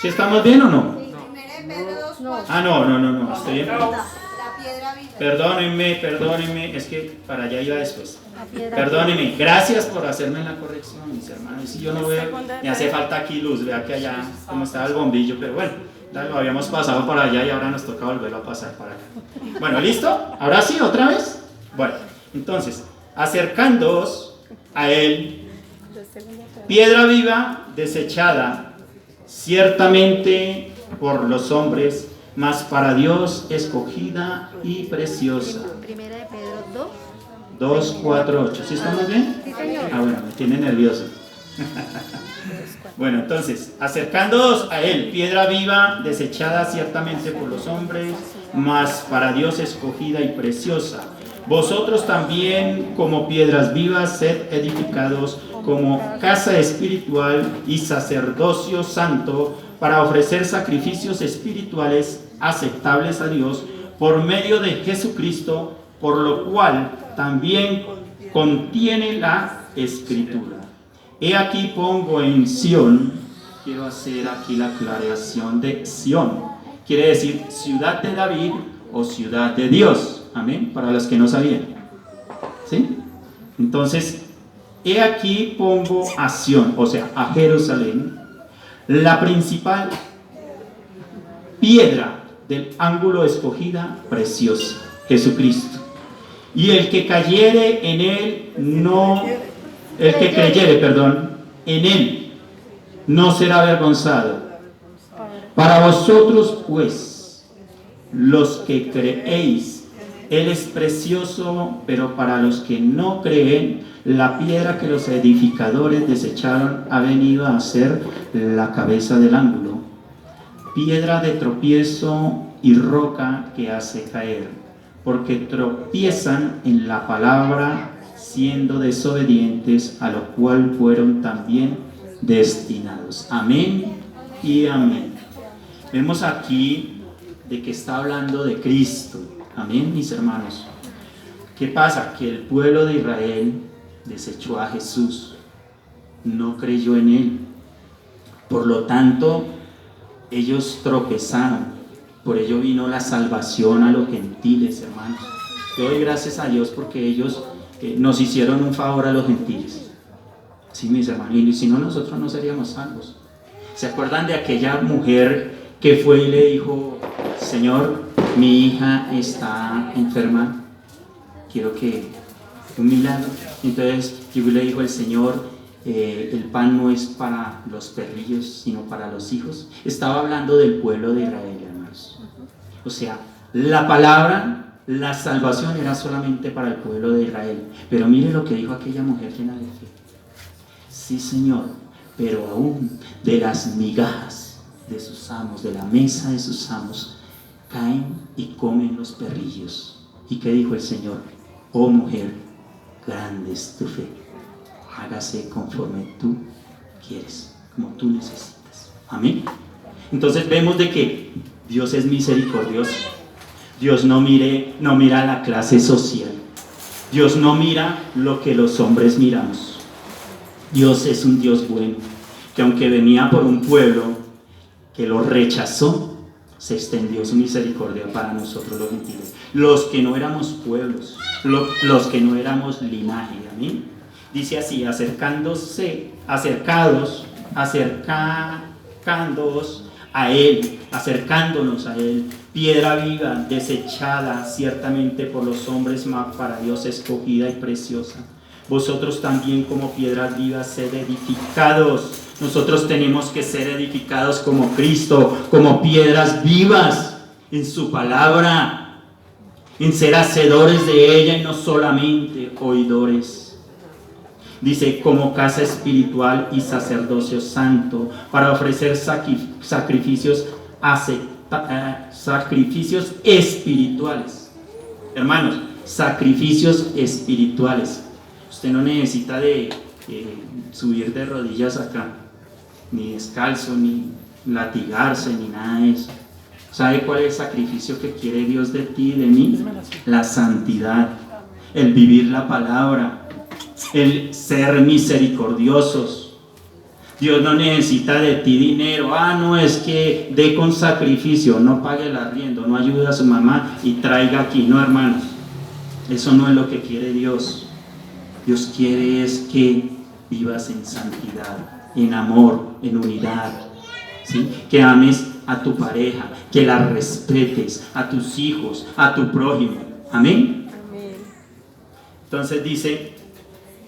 ¿Sí estamos bien o no? Sí. Primera de Pedro 2:4. Ah, no, estoy en... La piedra viva. Perdónenme, es que para allá iba después. Perdónenme, gracias por hacerme la corrección, mis hermanos. Si yo no veo, me hace falta aquí luz, vea que allá como estaba el bombillo, pero bueno, ya lo habíamos pasado para allá y ahora nos toca volverlo a pasar para acá. Bueno, ¿listo? ¿Ahora sí, otra vez? Bueno, entonces, acercándoos a él, piedra viva desechada, ciertamente por los hombres, mas para Dios escogida y preciosa. Primera de Pedro 2, 4, 8. ¿Sí estamos bien? Sí, señor. Ah, bueno, me tiene nervioso. Bueno, entonces, acercándoos a él, piedra viva, desechada ciertamente por los hombres, mas para Dios escogida y preciosa. Vosotros también, como piedras vivas, sed edificados como casa espiritual y sacerdocio santo, para ofrecer sacrificios espirituales aceptables a Dios por medio de Jesucristo, por lo cual también contiene la Escritura. He aquí pongo en Sión, quiero hacer aquí la aclaración de Sión, quiere decir ciudad de David o ciudad de Dios, amén, para los que no sabían, ¿sí? Entonces, he aquí pongo a Sión, o sea, a Jerusalén, la principal piedra del ángulo escogida, preciosa, Jesucristo. Y el que cayere en él, en él, no será avergonzado. Para vosotros, pues, los que creéis, él es precioso, pero para los que no creen, la piedra que los edificadores desecharon ha venido a ser la cabeza del ángulo, piedra de tropiezo y roca que hace caer, porque tropiezan en la palabra, siendo desobedientes, a lo cual fueron también destinados. Amén y amén. Vemos aquí de que está hablando de Cristo. Amén, mis hermanos. ¿Qué pasa? Que el pueblo de Israel desechó a Jesús, no creyó en él, por lo tanto ellos tropezaron, por ello vino la salvación a los gentiles, hermanos. Yo doy gracias a Dios porque ellos nos hicieron un favor a los gentiles, sí, mis hermanos, y si no, nosotros no seríamos salvos. ¿Se acuerdan de aquella mujer que fue y le dijo: Señor, mi hija está enferma, quiero que un milagro? Entonces llegó y le dijo el Señor: el pan no es para los perrillos, sino para los hijos. Estaba hablando del pueblo de Israel, hermanos. O sea, la palabra, la salvación era solamente para el pueblo de Israel. Pero mire lo que dijo aquella mujer llena de fe: sí, Señor, pero aún de las migajas de sus amos, de la mesa de sus amos, caen y comen los perrillos. ¿Y qué dijo el Señor? Oh mujer, grande es tu fe, hágase conforme tú quieres, como tú necesitas. Amén. Entonces vemos de que Dios es misericordioso. Dios no mira la clase social. Dios no mira lo que los hombres miramos. Dios es un Dios bueno, que aunque venía por un pueblo que lo rechazó, se extendió su misericordia para nosotros los gentiles, los que no éramos pueblos, los que no éramos linaje. Amén. Dice así: acercándonos a él, piedra viva, desechada ciertamente por los hombres, mas para Dios escogida y preciosa. Vosotros también, como piedras vivas, sed edificados. Nosotros tenemos que ser edificados como Cristo, como piedras vivas en su palabra, en ser hacedores de ella y no solamente oidores. Dice: como casa espiritual y sacerdocio santo, para ofrecer sacrificios espirituales. Hermanos, sacrificios espirituales. Usted no necesita de subir de rodillas acá, ni descalzo, ni latigarse, ni nada de eso. ¿Sabe cuál es el sacrificio que quiere Dios de ti y de mí? La santidad, el vivir la palabra, el ser misericordiosos. Dios no necesita de ti dinero. No, es que dé con sacrificio, no pague el arriendo, no ayude a su mamá y traiga aquí. No, hermanos, eso no es lo que quiere Dios. Dios quiere es que vivas en santidad, en amor, en unidad, ¿sí? Que ames a tu pareja, que la respetes, a tus hijos, a tu prójimo. Amén. Entonces dice: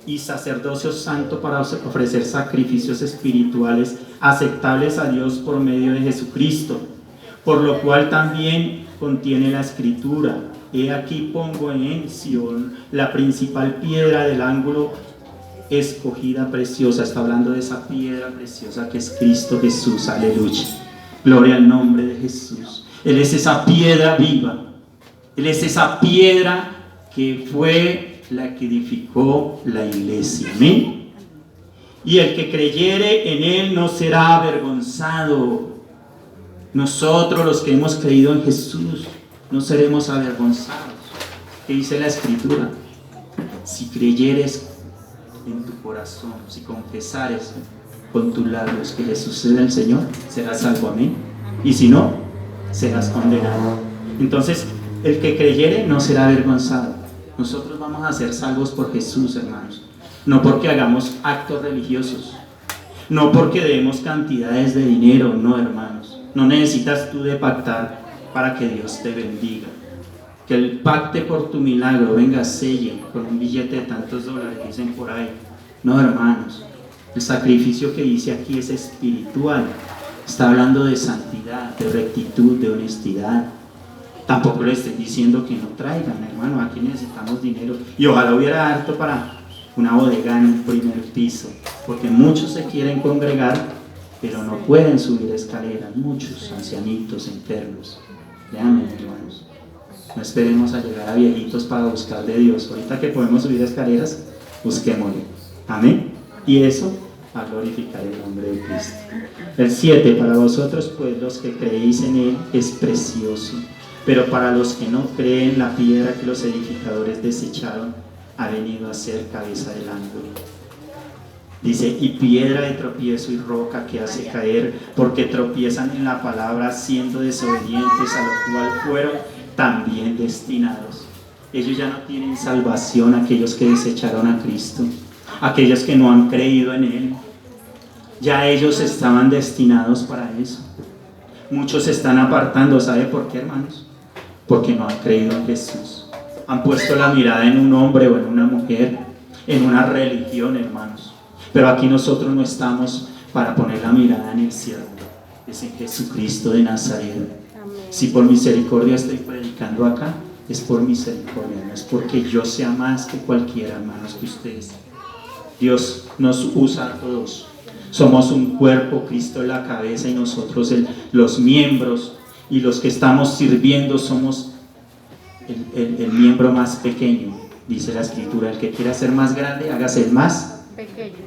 y sacerdocio santo para ofrecer sacrificios espirituales aceptables a Dios por medio de Jesucristo, por lo cual también contiene la Escritura: he aquí pongo en Sión la principal piedra del ángulo, escogida, preciosa. Está hablando de esa piedra preciosa que es Cristo Jesús. Aleluya, gloria al nombre de Jesús. Él es esa piedra viva, Él es esa piedra que fue la que edificó la iglesia. Amén. Y el que creyere en Él no será avergonzado. Nosotros, los que hemos creído en Jesús, no seremos avergonzados. ¿Qué dice la Escritura? Si creyeres en tu corazón, si confesares con tus labios que Jesús es el Señor, serás salvo. Amén. Y si no, serás condenado. Entonces, el que creyere no será avergonzado. Nosotros vamos a ser salvos por Jesús, hermanos. No porque hagamos actos religiosos, no porque demos cantidades de dinero. No, hermanos, no necesitas tú de pactar para que Dios te bendiga. Que Él pacte por tu milagro, venga, selle con un billete de tantos dólares, dicen por ahí. No, hermanos, el sacrificio que dice aquí es espiritual. Está hablando de santidad, de rectitud, de honestidad. Tampoco le estoy diciendo que no traigan, hermano. Aquí necesitamos dinero, y ojalá hubiera harto para una bodega en el primer piso, porque muchos se quieren congregar pero no pueden subir escaleras. Muchos ancianitos, enfermos. Vean, hermanos, no esperemos a llegar a viejitos para buscar de Dios. Ahorita que podemos subir escaleras, busquémosle. Amén. Y eso a glorificar el nombre de Cristo. El 7: para vosotros pues los que creéis en Él es precioso, pero para los que no creen, la piedra que los edificadores desecharon ha venido a ser cabeza del ángulo. Dice: y piedra de tropiezo y roca que hace caer, porque tropiezan en la palabra, siendo desobedientes, a lo cual fueron también destinados. Ellos ya no tienen salvación, aquellos que desecharon a Cristo, aquellos que no han creído en Él. Ya ellos estaban destinados para eso. Muchos se están apartando. ¿Sabe por qué, hermanos? Porque no han creído en Jesús. Han puesto la mirada en un hombre o en una mujer, en una religión, hermanos. Pero aquí nosotros no estamos para poner la mirada en el cielo, es en Jesucristo de Nazaret. Amén. Si por misericordia estoy predicando acá, es por misericordia, no es porque yo sea más que cualquiera, hermanos, que ustedes. Dios nos usa a todos. Somos un cuerpo, Cristo es la cabeza y nosotros los miembros, y los que estamos sirviendo somos el miembro más pequeño. Dice la Escritura: el que quiera ser más grande, hágase el más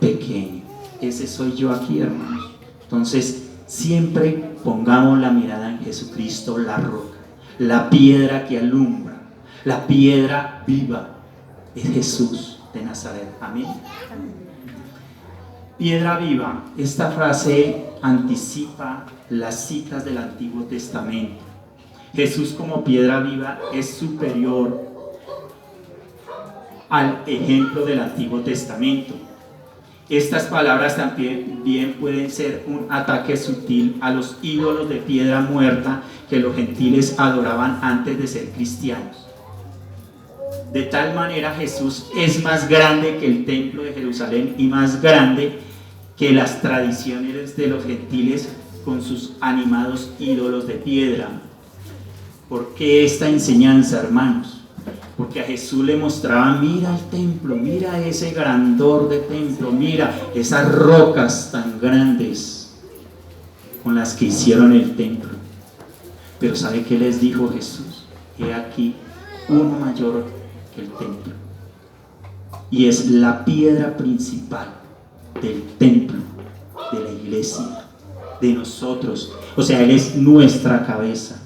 pequeño. Ese soy yo aquí, hermanos. Entonces, siempre pongamos la mirada en Jesucristo, la roca, la piedra que alumbra, la piedra viva, es Jesús de Nazaret. Amén. Piedra viva. Esta frase anticipa las citas del Antiguo Testamento. Jesús como piedra viva es superior al ejemplo del Antiguo Testamento. Estas palabras también pueden ser un ataque sutil a los ídolos de piedra muerta que los gentiles adoraban antes de ser cristianos. De tal manera, Jesús es más grande que el templo de Jerusalén y más grande que las tradiciones de los gentiles con sus animados ídolos de piedra. ¿Por qué esta enseñanza, hermanos? Porque a Jesús le mostraba: mira el templo, mira ese grandor de templo, mira esas rocas tan grandes con las que hicieron el templo. Pero ¿sabe qué les dijo Jesús? He aquí uno mayor que el templo, y es la piedra principal del templo, de la iglesia, de nosotros. O sea, Él es nuestra cabeza,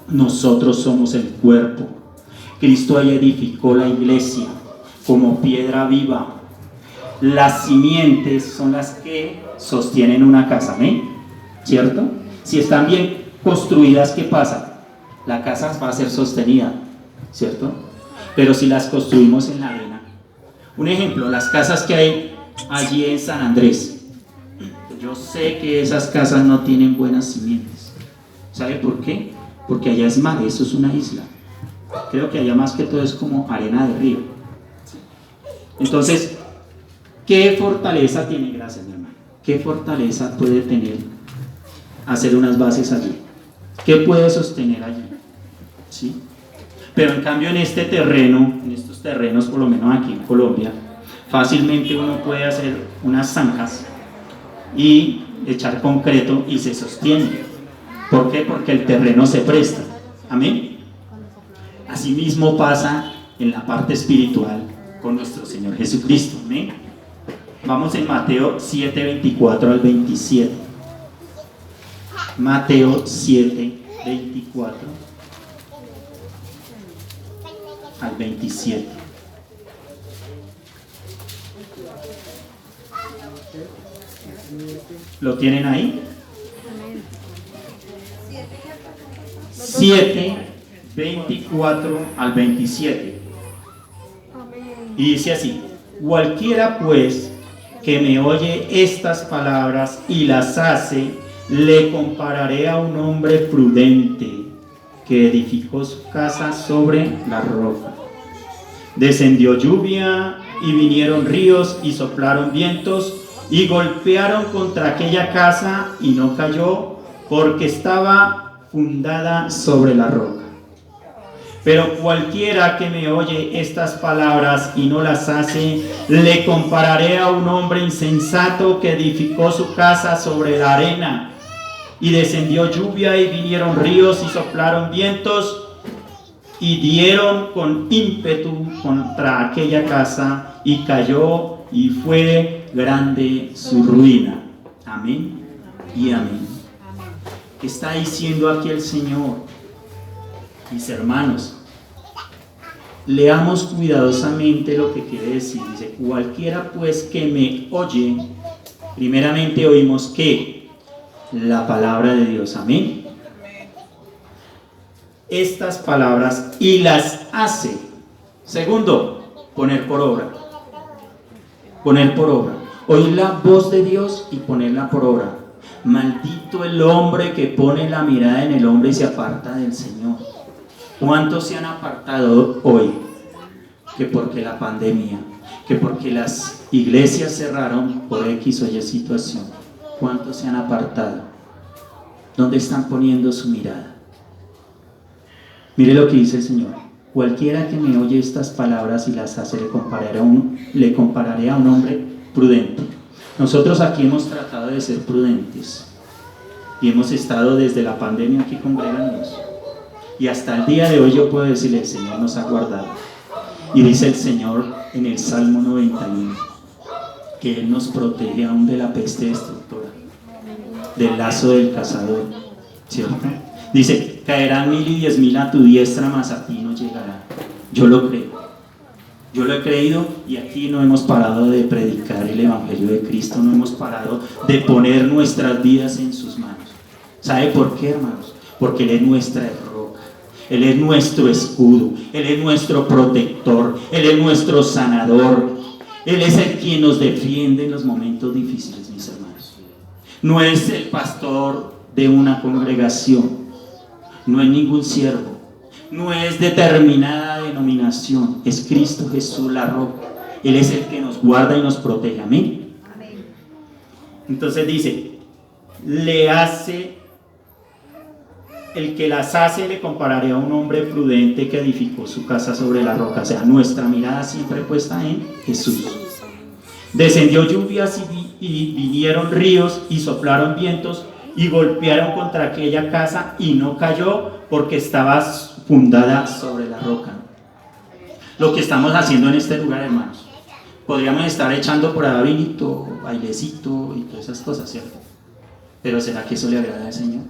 nosotros somos el cuerpo. Cristo ahí edificó la iglesia como piedra viva. Las simientes son las que sostienen una casa, ¿amén? ¿Cierto? Si están bien construidas, ¿qué pasa? La casa va a ser sostenida, ¿cierto? Pero si las construimos en la arena. Un ejemplo, las casas que hay allí en San Andrés. Yo sé que esas casas no tienen buenas simientes. ¿Sabe por qué? Porque allá es mar, eso es una isla. Creo que allá más que todo es como arena de río. Entonces, ¿qué fortaleza tiene? Gracias, mi hermano. ¿Qué fortaleza puede tener hacer unas bases allí? ¿Qué puede sostener allí? ¿Sí? Pero en cambio en este terreno, en estos terrenos, por lo menos aquí en Colombia, fácilmente uno puede hacer unas zanjas y echar concreto y se sostiene. ¿Por qué? Porque el terreno se presta. Amén. Asimismo pasa en la parte espiritual con nuestro Señor Jesucristo. Amén. Vamos en Mateo 7, 24 al 27. Mateo 7, 24 al 27. ¿Lo tienen ahí? 7, 24 al 27. Y dice así: cualquiera pues que me oye estas palabras y las hace, le compararé a un hombre prudente que edificó su casa sobre la roca. Descendió lluvia y vinieron ríos y soplaron vientos y golpearon contra aquella casa y no cayó, porque estaba fundada sobre la roca. Pero cualquiera que me oye estas palabras y no las hace, le compararé a un hombre insensato que edificó su casa sobre la arena. Y descendió lluvia y vinieron ríos y soplaron vientos y dieron con ímpetu contra aquella casa y cayó y fue grande su ruina. Amén y amén. ¿Qué está diciendo aquí el Señor? Mis hermanos, leamos cuidadosamente lo que quiere decir. Dice: cualquiera pues que me oye. Primeramente oímos que la palabra de Dios, amén. Estas palabras y las hace. Segundo, poner por obra. Poner por obra. Oír la voz de Dios y ponerla por obra. Maldito el hombre que pone la mirada en el hombre y se aparta del Señor. ¿Cuántos se han apartado hoy? Que porque la pandemia, que porque las iglesias cerraron por X o Y situación. ¿Cuántos se han apartado? ¿Dónde están poniendo su mirada? Mire lo que dice el Señor: cualquiera que me oye estas palabras y las hace, le compararé a un hombre prudente. Nosotros aquí hemos tratado de ser prudentes y hemos estado desde la pandemia aquí congregándonos, y hasta el día de hoy yo puedo decirle: el Señor nos ha guardado. Y dice el Señor en el Salmo 91 que Él nos protege aún de la peste destructora, del lazo del cazador, ¿cierto? Dice: caerán 1000 y 10.000 a tu diestra, mas a ti no llegará. Yo lo creo, yo lo he creído, y aquí no hemos parado de predicar el Evangelio de Cristo, no hemos parado de poner nuestras vidas en sus manos. ¿Sabe por qué, hermanos? Porque Él es nuestra roca, Él es nuestro escudo, Él es nuestro protector, Él es nuestro sanador, Él es el quien nos defiende en los momentos difíciles, mis hermanos. No es el pastor de una congregación, no es ningún siervo, no es determinada denominación, es Cristo Jesús la roca. Él es el que nos guarda y nos protege. Amén. Entonces dice: le hace, el que las hace, le compararé a un hombre prudente que edificó su casa sobre la roca. O sea, nuestra mirada siempre puesta en Jesús. Descendió lluvias y vinieron ríos y soplaron vientos y golpearon contra aquella casa y no cayó, porque estaba fundada sobre la roca. Lo que estamos haciendo en este lugar, hermanos, podríamos estar echando por ahí vinito, bailecito y todas esas cosas, ¿cierto? Pero ¿será que eso le agrada al Señor?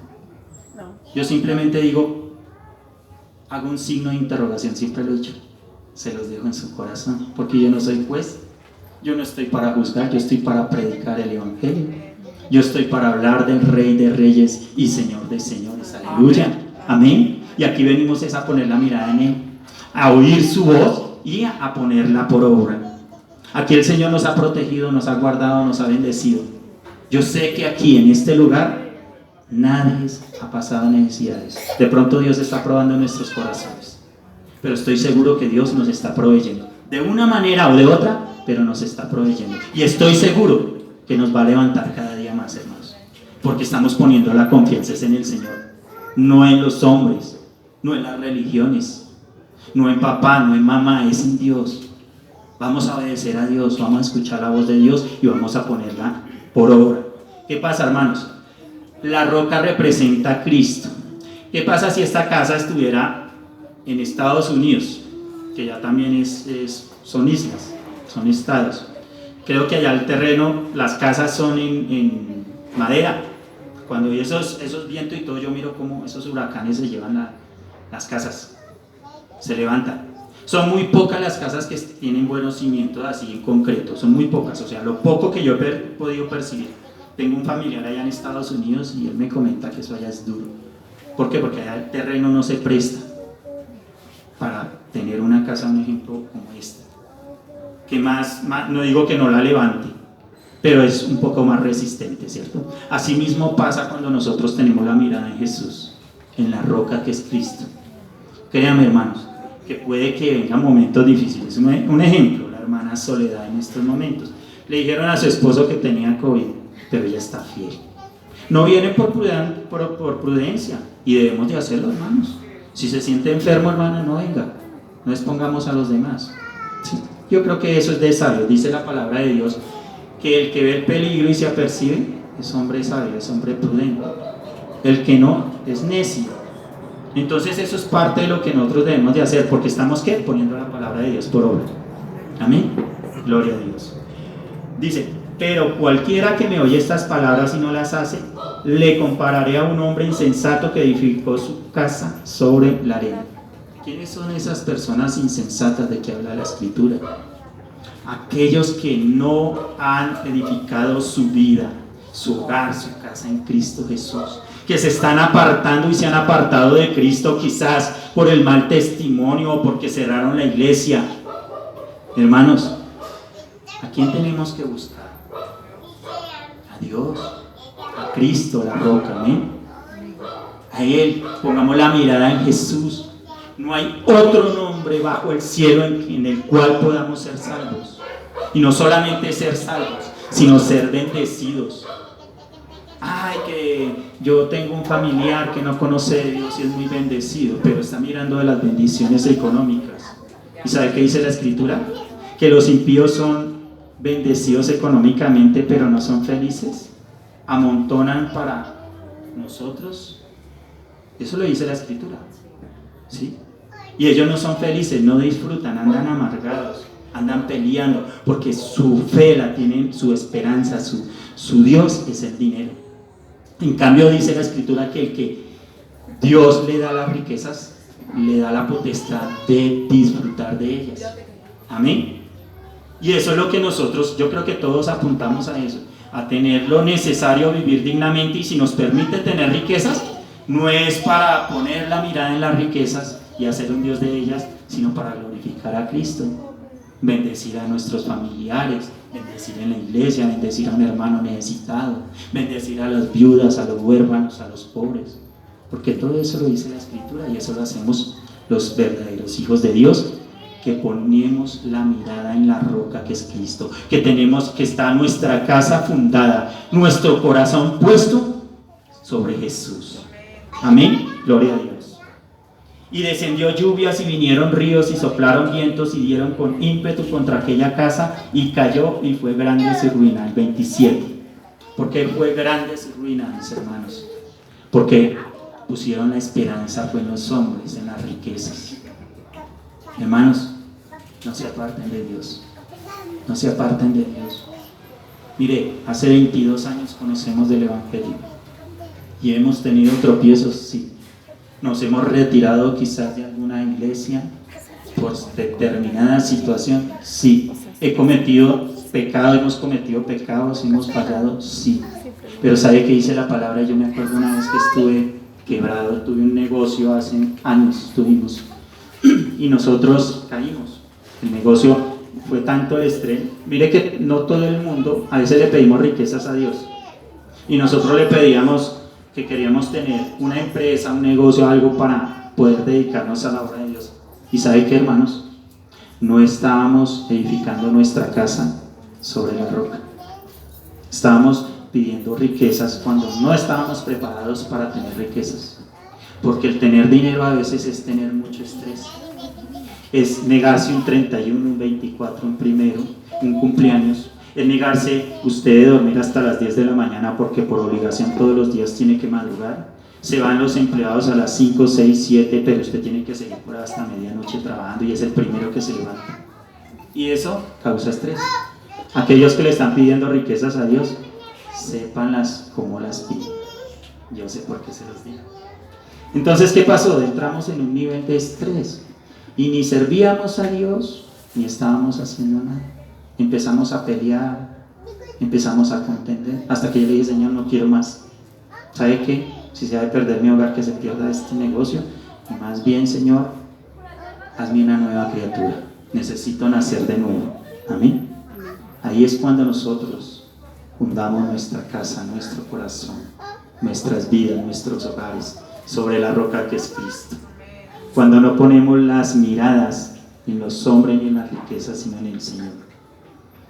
No. Yo simplemente digo, hago un signo de interrogación, siempre lo he dicho, se los dejo en su corazón, porque yo no soy juez, yo no estoy para juzgar, yo estoy para predicar el Evangelio. Yo estoy para hablar del Rey de Reyes y Señor de Señores. Aleluya. Amén. Y aquí venimos es a poner la mirada en Él, a oír su voz y a ponerla por obra. Aquí el Señor nos ha protegido, nos ha guardado, nos ha bendecido. Yo sé que aquí en este lugar nadie ha pasado necesidades. De pronto Dios está probando nuestros corazones, pero estoy seguro que Dios nos está proveyendo de una manera o de otra, pero nos está proveyendo. Y estoy seguro que nos va a levantar cada día más, hermanos, porque estamos poniendo la confianza en el Señor, no en los hombres, no en las religiones, no en papá, no en mamá, es en Dios. Vamos a obedecer a Dios, vamos a escuchar la voz de Dios y vamos a ponerla por obra. ¿Qué pasa, hermanos? La roca representa a Cristo. ¿Qué pasa si esta casa estuviera en Estados Unidos? Que ya también son islas, son estados. Creo que allá el terreno, las casas son en madera. Cuando hay esos vientos y todo, yo miro cómo esos huracanes se llevan las casas, se levantan. Son muy pocas las casas que tienen buenos cimientos así en concreto, son muy pocas, o sea, lo poco que yo he podido percibir. Tengo un familiar allá en Estados Unidos y él me comenta que eso allá es duro. ¿Por qué? Porque allá el terreno no se presta para tener una casa, un ejemplo como esta. Que más, no digo que no la levante, pero es un poco más resistente, ¿cierto? Así mismo pasa cuando nosotros tenemos la mirada en Jesús, en la roca que es Cristo. Créanme, hermanos, que puede que vengan momentos difíciles. Un ejemplo, la hermana Soledad en estos momentos. Le dijeron a su esposo que tenía COVID, pero ella está fiel. No viene por prudencia, y debemos de hacerlo, hermanos. Si se siente enfermo, hermana, no venga, no expongamos a los demás. Sí. Yo creo que eso es de sabio. Dice la palabra de Dios que el que ve el peligro y se apercibe es hombre sabio, es hombre prudente. El que no es necio. Entonces eso es parte de lo que nosotros debemos de hacer, porque estamos ¿qué? Poniendo la palabra de Dios por obra. Amén. Gloria a Dios. Dice, pero cualquiera que me oye estas palabras y no las hace, le compararé a un hombre insensato que edificó su casa sobre la arena. ¿Quiénes son esas personas insensatas de que habla la Escritura? Aquellos que no han edificado su vida, su hogar, su casa en Cristo Jesús, que se están apartando y se han apartado de Cristo quizás por el mal testimonio o porque cerraron la iglesia. Hermanos, ¿a quién tenemos que buscar? A Dios, a Cristo, la roca, ¿eh? A Él, pongamos la mirada en Jesús. No hay otro nombre bajo el cielo en el cual podamos ser salvos. Y no solamente ser salvos, sino ser bendecidos. Ay, que yo tengo un familiar que no conoce de Dios y es muy bendecido, pero está mirando de las bendiciones económicas. ¿Y sabe qué dice la Escritura? Que los impíos son bendecidos económicamente, pero no son felices. Amontonan para nosotros. Eso lo dice la Escritura, ¿sí? Y ellos no son felices, no disfrutan, andan amargados, andan peleando, porque su fe la tienen, su esperanza, su Dios es el dinero. En cambio dice la Escritura que el que Dios le da las riquezas, le da la potestad de disfrutar de ellas. Amén. Y eso es lo que nosotros, yo creo que todos apuntamos a eso, a tener lo necesario, vivir dignamente. Y si nos permite tener riquezas, no es para poner la mirada en las riquezas y hacer un Dios de ellas, sino para glorificar a Cristo, bendecir a nuestros familiares, bendecir en la iglesia, bendecir a un hermano necesitado, bendecir a las viudas, a los huérfanos, a los pobres, porque todo eso lo dice la Escritura, y eso lo hacemos los verdaderos hijos de Dios, que ponemos la mirada en la roca que es Cristo, que está nuestra casa fundada, nuestro corazón puesto sobre Jesús. Amén, gloria a Dios. Y descendió lluvias y vinieron ríos y soplaron vientos y dieron con ímpetu contra aquella casa y cayó y fue grande su ruina. El 27. ¿Por qué fue grande su ruina, mis hermanos? Porque pusieron la esperanza en los hombres, en las riquezas. Hermanos, no se aparten de Dios. No se aparten de Dios. Mire, hace 22 años conocemos del Evangelio y hemos tenido tropiezos, sí. Nos hemos retirado quizás de alguna iglesia por determinada situación, sí. Hemos cometido pecados, hemos fallado, sí. Pero ¿sabe qué dice la palabra? Yo me acuerdo una vez que estuve quebrado, tuve un negocio hace años, tuvimos, y nosotros caímos. El negocio fue tanto el estrés. Mire que no todo el mundo, a veces le pedimos riquezas a Dios, y nosotros le pedíamos que queríamos tener una empresa, un negocio, algo para poder dedicarnos a la obra de Dios. ¿Y sabe qué, hermanos? No estábamos edificando nuestra casa sobre la roca. Estábamos pidiendo riquezas cuando no estábamos preparados para tener riquezas. Porque el tener dinero a veces es tener mucho estrés. Es negarse un 31, un 24, un primero, un cumpleaños. Es negarse usted de dormir hasta las 10 de la mañana porque por obligación todos los días tiene que madrugar. Se van los empleados a las 5, 6, 7, pero usted tiene que seguir por hasta medianoche trabajando y es el primero que se levanta. Y eso causa estrés. Aquellos que le están pidiendo riquezas a Dios, sépanlas cómo las piden. Yo sé por qué se los digo. Entonces, ¿qué pasó? Entramos en un nivel de estrés y ni servíamos a Dios ni estábamos haciendo nada. Empezamos a pelear, empezamos a contender, hasta que yo le dije: Señor, no quiero más. ¿Sabe qué? Si se ha de perder mi hogar, que se pierda este negocio, y más bien, Señor, hazme una nueva criatura. Necesito nacer de nuevo. Amén. Ahí es cuando nosotros fundamos nuestra casa, nuestro corazón, nuestras vidas, nuestros hogares sobre la roca que es Cristo. Cuando no ponemos las miradas en los hombres ni en las riquezas, sino en el Señor.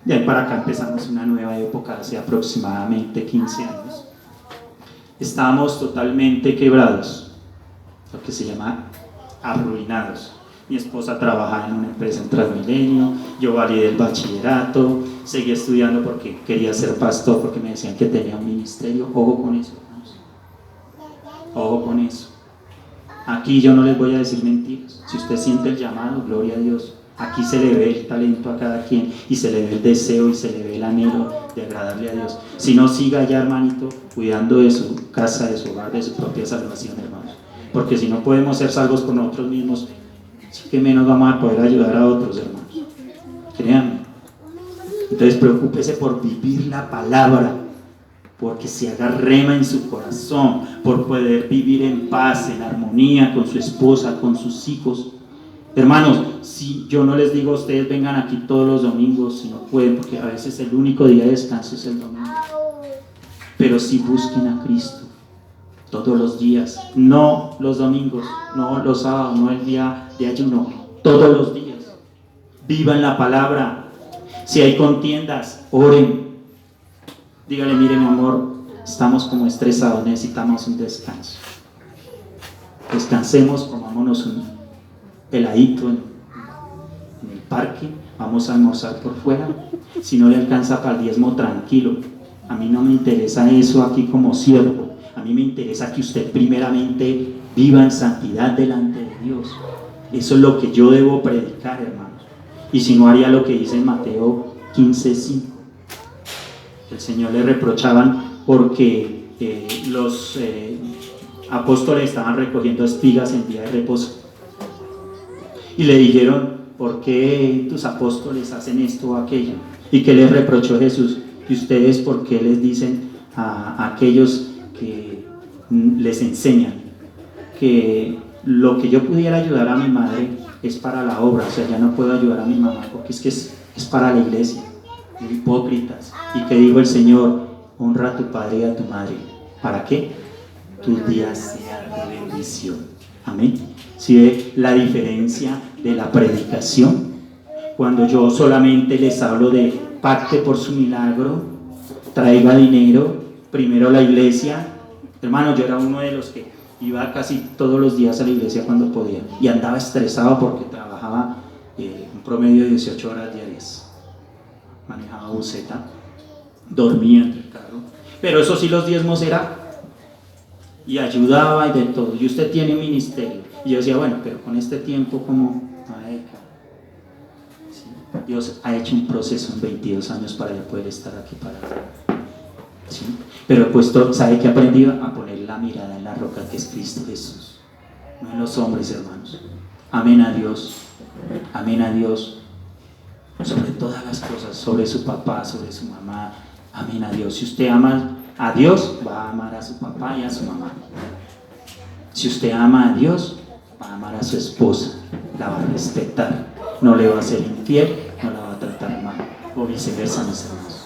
De ahí para acá empezamos una nueva época, hace aproximadamente 15 años. Estábamos totalmente quebrados, lo que se llama arruinados. Mi esposa trabajaba en una empresa en Transmilenio, yo validé el bachillerato, seguí estudiando porque quería ser pastor, porque me decían que tenía un ministerio. Ojo con eso, hermanos. Ojo con eso. Aquí yo no les voy a decir mentiras. Si usted siente el llamado, gloria a Dios. Aquí se le ve el talento a cada quien y se le ve el deseo y se le ve el anhelo de agradarle a Dios. Si no, siga ya, hermanito, cuidando de su casa, de su hogar, de su propia salvación, hermanos. Porque si no podemos ser salvos por nosotros mismos, sí que menos vamos a poder ayudar a otros, hermanos. Créanme. Entonces preocúpese por vivir la palabra, porque se haga rema en su corazón, por poder vivir en paz, en armonía con su esposa, con sus hijos. Hermanos, si yo no les digo a ustedes vengan aquí todos los domingos, si no pueden, porque a veces el único día de descanso es el domingo, pero si busquen a Cristo todos los días, no los domingos, no los sábados, no el día de ayuno, todos los días. Vivan la palabra. Si hay contiendas, oren. Dígale: mire, mi amor, estamos como estresados, necesitamos un descanso. Descansemos, comámonos un heladito en el parque, vamos a almorzar por fuera. Si no le alcanza para el diezmo, tranquilo. A mí no me interesa eso aquí como siervo. A mí me interesa que usted primeramente viva en santidad delante de Dios. Eso es lo que yo debo predicar, hermanos. Y si no, haría lo que dice en Mateo 15:5. El Señor le reprochaban porque los apóstoles estaban recogiendo espigas en día de reposo. Y le dijeron: ¿por qué tus apóstoles hacen esto o aquello? ¿Y qué les reprochó Jesús? ¿Y ustedes por qué les dicen a aquellos que les enseñan que lo que yo pudiera ayudar a mi madre es para la obra? O sea, ya no puedo ayudar a mi mamá porque es para la iglesia. Hipócritas. ¿Y qué dijo el Señor? Honra a tu padre y a tu madre. ¿Para qué? Tus días sean de bendición. Amén. ¿Sí ve la diferencia de la predicación? Cuando yo solamente les hablo de pacte por su milagro, traiga dinero, primero la iglesia. Hermano, yo era uno de los que iba casi todos los días a la iglesia cuando podía y andaba estresado porque trabajaba un promedio de 18 horas diarias. Manejaba buseta, dormía en el carro, pero eso sí, los diezmos era y ayudaba y de todo. Y usted tiene un ministerio. Y yo decía: bueno, pero con este tiempo, ¿cómo? Sí, Dios ha hecho un proceso en 22 años para yo poder estar aquí parado. ¿Sí? Pero pues, ¿sabe qué aprendí? A poner la mirada en la roca que es Cristo Jesús, no en los hombres, hermanos. Amén a Dios. Amén a Dios. Sobre todas las cosas, sobre su papá, sobre su mamá. Amén a Dios. Si usted ama a Dios, va a amar a su papá y a su mamá. Si usted ama a Dios, va a amar a su esposa, la va a respetar, no le va a ser infiel, no la va a tratar mal, o viceversa, mis hermanos.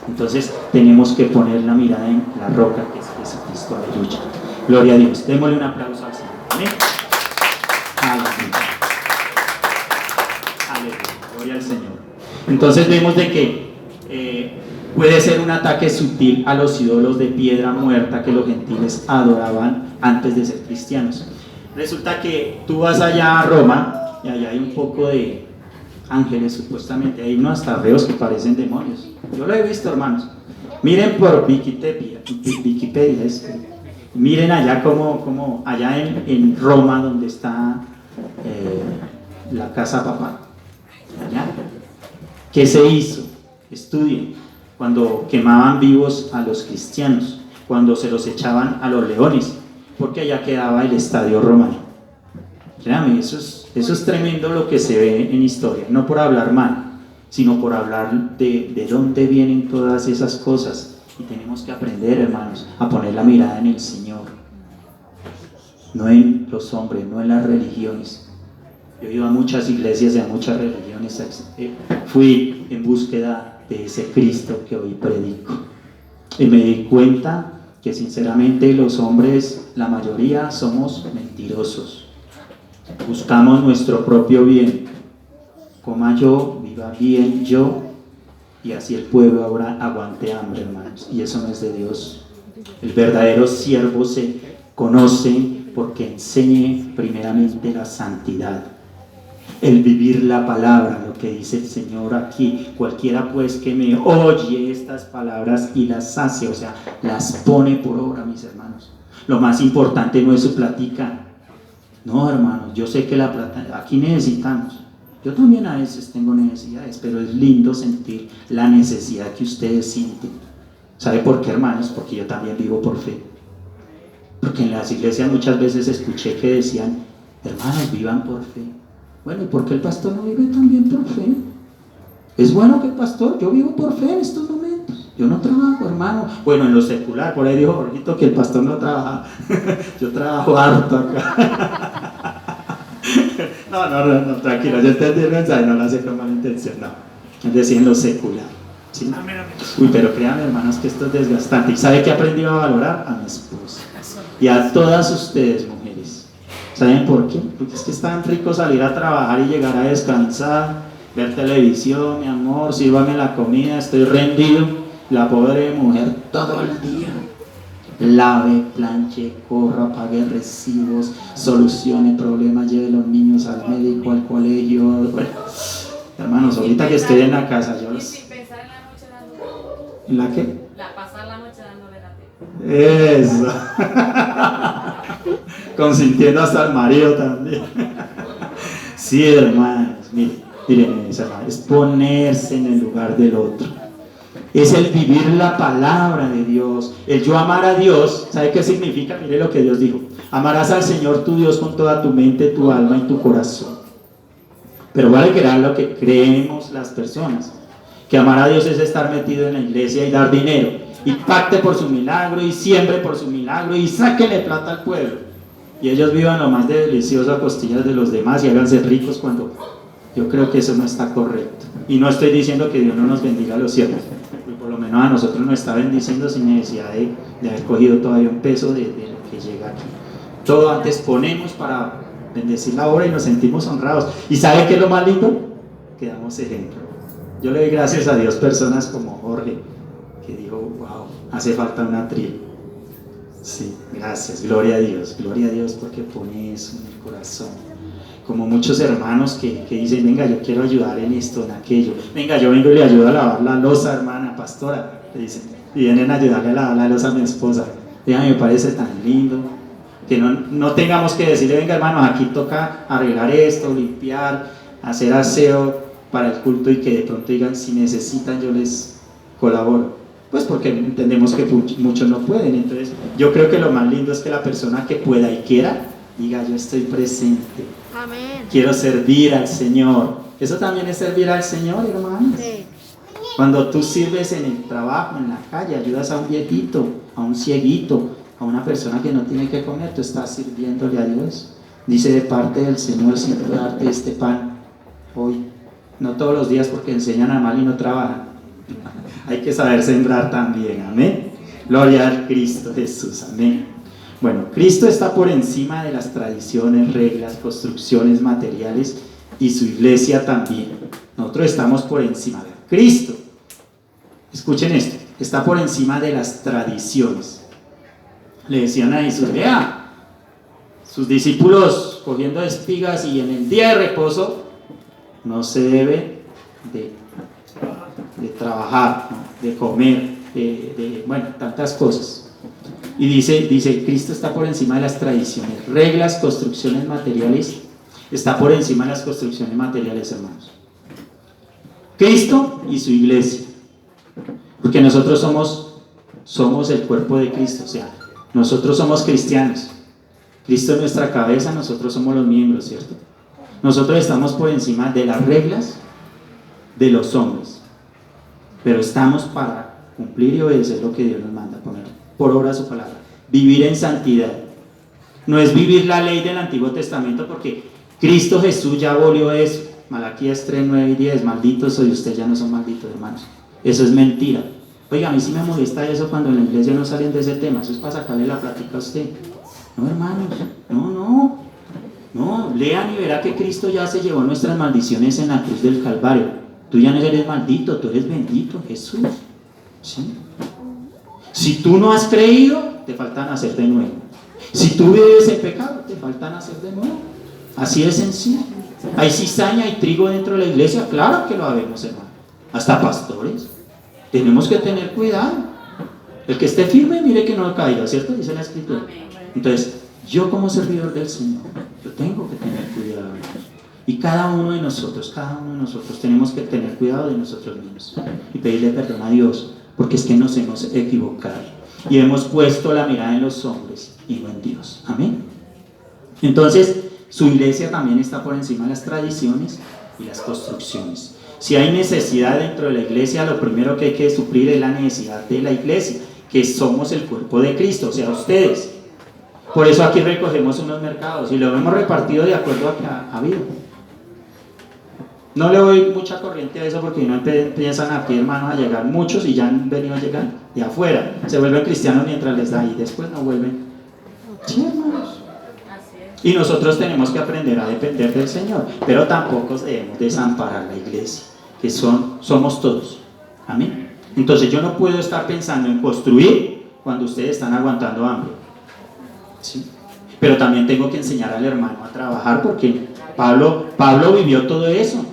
Entonces tenemos que poner la mirada en la roca que es Jesucristo. Aleluya. Gloria a Dios. Démosle un aplauso al Señor. Amén. Aleluya. Aleluya. Gloria al Señor. Entonces vemos de que puede ser un ataque sutil a los ídolos de piedra muerta que los gentiles adoraban antes de ser cristianos. Resulta que tú vas allá a Roma y allá hay un poco de ángeles, supuestamente. Hay unos hasta feos que parecen demonios. Yo lo he visto, hermanos. Miren por Wikipedia, miren allá como allá en Roma, donde está la casa papal. Allá. ¿Qué se hizo? Estudien. Cuando quemaban vivos a los cristianos, cuando se los echaban a los leones, porque allá quedaba el estadio romano. Créame, eso es tremendo lo que se ve en historia, no por hablar mal, sino por hablar de dónde vienen todas esas cosas. Y tenemos que aprender, hermanos, a poner la mirada en el Señor, no en los hombres, no en las religiones. Yo he ido a muchas iglesias y a muchas religiones, fui en búsqueda de ese Cristo que hoy predico, y me di cuenta que sinceramente los hombres, la mayoría, somos mentirosos. Buscamos nuestro propio bien, coma yo, viva bien yo, y así el pueblo ahora aguante hambre, hermanos, y eso no es de Dios. El verdadero siervo se conoce porque enseñe primeramente la santidad, el vivir la palabra, lo que dice el Señor aquí. Cualquiera pues que me oye estas palabras y las hace, o sea, las pone por obra, mis hermanos. Lo más importante no es su plática. No, hermanos, yo sé que la plata, aquí necesitamos. Yo también a veces tengo necesidades, pero es lindo sentir la necesidad que ustedes sienten. ¿Sabe por qué, hermanos? Porque yo también vivo por fe. Porque en las iglesias muchas veces escuché que decían, hermanos, vivan por fe. Bueno, ¿y por qué el pastor no vive también por fe? Es bueno que el pastor, yo vivo por fe en estos momentos. Yo no trabajo, hermano. Bueno, en lo secular, por ahí dijo Jorgito que el pastor no trabaja. Yo trabajo harto acá. No, tranquilo, yo entendí el mensaje, no lo hace con mala intención, no. Es decir, en lo secular. ¿Sí? Uy, pero créanme, hermanos, que esto es desgastante. ¿Y sabe qué aprendí a valorar? A mi esposa. Y a todas ustedes, mujeres. ¿Saben por qué? Porque es que es tan rico salir a trabajar y llegar a descansar, ver televisión, mi amor, sírvame la comida, estoy rendido. La pobre mujer todo el día lave, planche, corra, pague recibos, solucione problemas, lleve los niños al médico, al colegio. Bueno, hermanos, ahorita que estoy en la casa, yo los... Y sin pensar en la noche dándole. ¿En la qué? Pasar la noche dándole la teta. Eso. Consintiendo hasta el marido también. Sí, hermanos, miren, mis hermanos, es ponerse en el lugar del otro. Es el vivir la palabra de Dios, el yo amar a Dios. ¿Sabe qué significa? Mire lo que Dios dijo: amarás al Señor tu Dios con toda tu mente, tu alma y tu corazón. Pero vale que era lo que creemos las personas, que amar a Dios es estar metido en la iglesia y dar dinero, y pacte por su milagro, y siembre por su milagro, y sáquele plata al pueblo, y ellos vivan lo más de delicioso a costillas de los demás y háganse ricos, cuando yo creo que eso no está correcto. Y no estoy diciendo que Dios no nos bendiga a los siervos, por lo menos a nosotros nos está bendiciendo sin necesidad de haber cogido todavía un peso de lo que llega aquí. Todo antes ponemos para bendecir la obra y nos sentimos honrados. ¿Y sabe qué es lo más lindo? Que damos ejemplo. Yo le doy gracias a Dios, personas como Jorge, que dijo, wow, hace falta una tribu. Sí, gracias, gloria a Dios porque pone eso en el corazón. Como muchos hermanos que dicen, venga, yo quiero ayudar en esto, en aquello. Venga, yo vengo y le ayudo a lavar la loza, hermana, pastora. Le dicen, y vienen a ayudarle a lavar la loza a mi esposa. Me parece tan lindo. Que no tengamos que decirle, venga, hermano, aquí toca arreglar esto, limpiar, hacer aseo para el culto, y que de pronto digan, si necesitan yo les colaboro. Pues porque entendemos que muchos no pueden. Entonces yo creo que lo más lindo es que la persona que pueda y quiera diga, yo estoy presente. Amén. Quiero servir al Señor. Eso también es servir al Señor, hermanos. Sí. Cuando tú sirves en el trabajo, en la calle, ayudas a un viejito, a un cieguito, a una persona que no tiene que comer, tú estás sirviéndole a Dios. Dice: de parte del Señor siento darte este pan hoy. No todos los días, porque enseñan a mal y no trabajan. Hay que saber sembrar también, amén. Gloria al Cristo Jesús, amén. Bueno, Cristo está por encima de las tradiciones, reglas, construcciones materiales, y su iglesia también. Nosotros estamos por encima de Cristo. Escuchen esto, está por encima de las tradiciones. Le decían a Jesús: vea, sus discípulos cogiendo espigas, y en el día de reposo no se debe de trabajar, ¿no? De comer, bueno, tantas cosas. Y dice, Cristo está por encima de las tradiciones, reglas, construcciones materiales. Está por encima de las construcciones materiales, hermanos. Cristo y su iglesia. Porque nosotros somos el cuerpo de Cristo. O sea, nosotros somos cristianos. Cristo es nuestra cabeza, nosotros somos los miembros, ¿cierto? Nosotros estamos por encima de las reglas de los hombres. Pero estamos para cumplir y obedecer lo que Dios nos manda, poner por obra su palabra. Vivir en santidad. No es vivir la ley del Antiguo Testamento, porque Cristo Jesús ya abolió eso. Malaquías 3, 9 y 10. Malditos soy, ustedes ya no son malditos, hermanos. Eso es mentira. Oiga, a mí sí me molesta eso cuando en la iglesia no salen de ese tema. Eso es para sacarle la plática a usted. No, hermanos, no, lean y verá que Cristo ya se llevó nuestras maldiciones en la cruz del Calvario. Tú ya no eres maldito, tú eres bendito, Jesús. ¿Sí? Si tú no has creído, te falta nacer de nuevo. Si tú vives en pecado, te falta nacer de nuevo. Así de sencillo. Hay cizaña y trigo dentro de la iglesia, claro que lo sabemos, hermano. Hasta pastores. Tenemos que tener cuidado. El que esté firme, mire que no caiga, ¿cierto? Dice la Escritura. Entonces, yo como servidor del Señor, yo tengo que tener cuidado. Y cada uno de nosotros tenemos que tener cuidado de nosotros mismos y pedirle perdón a Dios, porque es que nos hemos equivocado y hemos puesto la mirada en los hombres y no en Dios. Amén. Entonces, su iglesia también está por encima de las tradiciones y las construcciones. Si hay necesidad dentro de la iglesia, lo primero que hay que suplir es la necesidad de la iglesia, que somos el cuerpo de Cristo, o sea, ustedes. Por eso aquí recogemos unos mercados y lo hemos repartido de acuerdo a que ha habido. No le doy mucha corriente a eso, porque no empiezan aquí, hermanos, a llegar muchos, y ya han venido a llegar de afuera. Se vuelven cristianos mientras les da y después no vuelven. Sí, hermanos. Y nosotros tenemos que aprender a depender del Señor, pero tampoco debemos desamparar la iglesia, que somos todos. Amén. Entonces yo no puedo estar pensando en construir cuando ustedes están aguantando hambre. ¿Sí? Pero también tengo que enseñar al hermano a trabajar, porque Pablo vivió todo eso.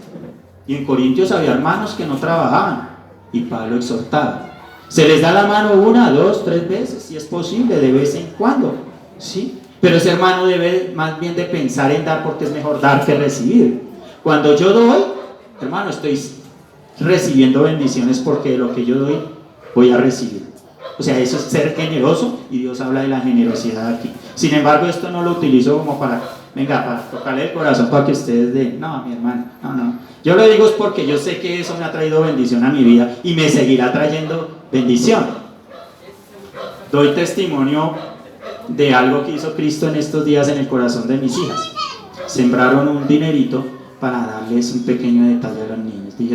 Y en Corintios había hermanos que no trabajaban, y Pablo exhortaba. Se les da la mano 1, 2, 3 veces, si es posible, de vez en cuando, ¿sí? Pero ese hermano debe más bien de pensar en dar, porque es mejor dar que recibir. Cuando yo doy, hermano, estoy recibiendo bendiciones, porque de lo que yo doy voy a recibir. O sea, eso es ser generoso, y Dios habla de la generosidad aquí. Sin embargo, esto no lo utilizo como para tocarle el corazón para que ustedes den. No, mi hermano, no. Yo lo digo es porque yo sé que eso me ha traído bendición a mi vida y me seguirá trayendo bendición. Doy testimonio de algo que hizo Cristo en estos días en el corazón de mis hijas. Sembraron un dinerito para darles un pequeño detalle a los niños. Dije,